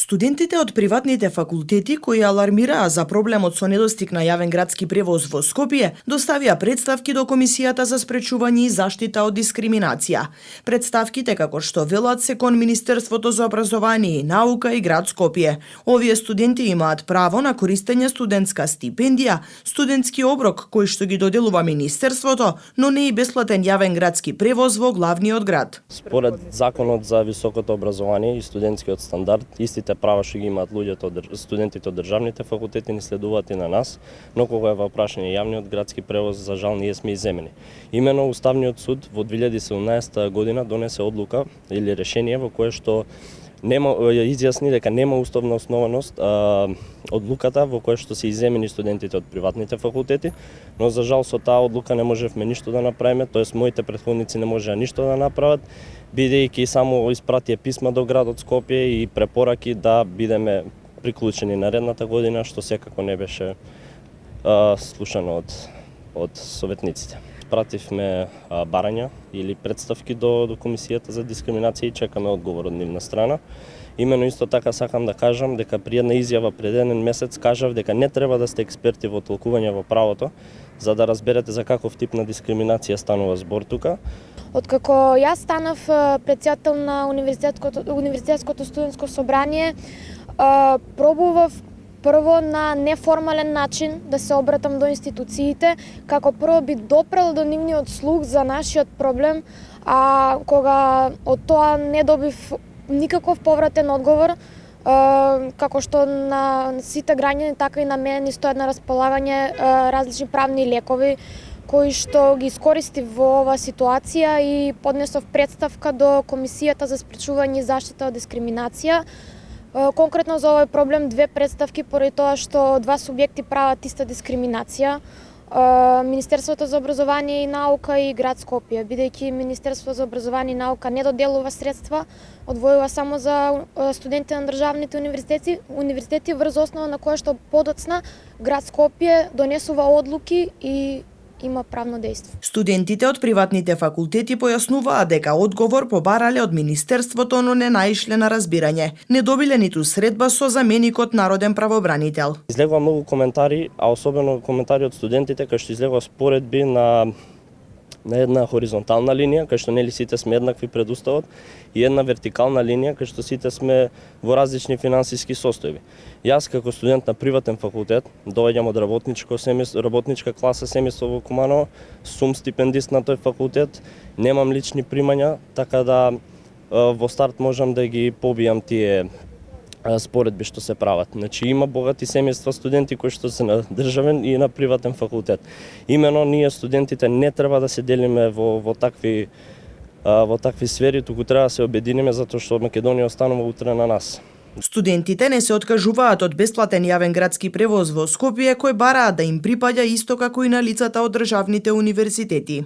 Студентите од приватните факултети кои алармираа за проблемот со недостиг на јавен градски превоз во Скопје, доставија представки до Комисијата за спречување и заштита од дискриминација. Представките, како што велат, се кон Министерството за образование и наука и град Скопје. Овие студенти имаат право на користење студентска стипендија, студентски оброк кој што ги доделува Министерството, но не и бесплатен јавен градски превоз во главниот град. Според Законот за високото образование и студентскиот стандард, истите права што ги имаат луѓето, студентите од државните факултети ни следуваат и на нас, но кога е во прашање јавниот градски превоз, за жал ние сме изземени. Имено Уставниот суд во 2017 година донесе одлука или решение во кое што изјасни дека нема уставна основаност одлуката во која што се изземени студентите од приватните факултети, но за жал со таа одлука не можевме ништо да направиме, тоест моите претходници не можеа ништо да направат, бидејќи само испратија писма до градот Скопје и препораки да бидеме приклучени наредната година, што секако не беше слушано од советниците. Пративме барања или представки до Комисијата за дискриминација и чекаме одговор од нивна страна. Имено исто така сакам да кажам дека при една изјава пред еден месец кажав дека не треба да сте експерти во толкување во правото за да разберете за каков тип на дискриминација станува збор тука. Откако јас станав председател на универзитетското студентско собрание, пробував прво на неформален начин да се обратам до институциите, како прво би допрел до нивниот слух за нашиот проблем, а кога од тоа не добив никаков повратен одговор, како што на сите граѓани, така и на мене ни стојат на располагање различни правни лекови, кои што ги искористив во оваа ситуација и поднесов представка до Комисијата за спречување и заштита од дискриминација. Конкретно за овој проблем две представки поради тоа што два субјекти прават иста дискриминација. Министерството за образование и наука и град Скопје, бидејќи Министерството за образование и наука не доделува средства, одвојува само за студентите на државните универзитети врз основа на која што подоцна град Скопје донесува одлуки и има правно дејство. Студентите од приватните факултети појаснуваа дека одговор побарале од Министерството, но не наишле на разбирање. Не добиле ниту средба со заменикот народен правобранител. Излегува многу коментари, а особено коментари од студентите кои што излегува споредби на една хоризонтална линија, кај што нели сите сме еднакви пред Уставот, и една вертикална линија, кај што сите сме во различни финансиски состојби. Јас како студент на приватен факултет, доаѓам од работничка класа семејство во Куманово, сум стипендист на тој факултет, немам лични примања, така да во старт можам да ги побијам тие споредби што се прават. Значи има богати семејства студенти кои што се на државен и на приватен факултет. Имено ние студентите не треба да се делиме во такви сфери, туку треба да се обединиме затоа што Македонија останува утре на нас. Студентите не се откажуваат од бесплатен јавен градски превоз во Скопје кој бараат да им припаѓа исто како и на лицата од државните универзитети.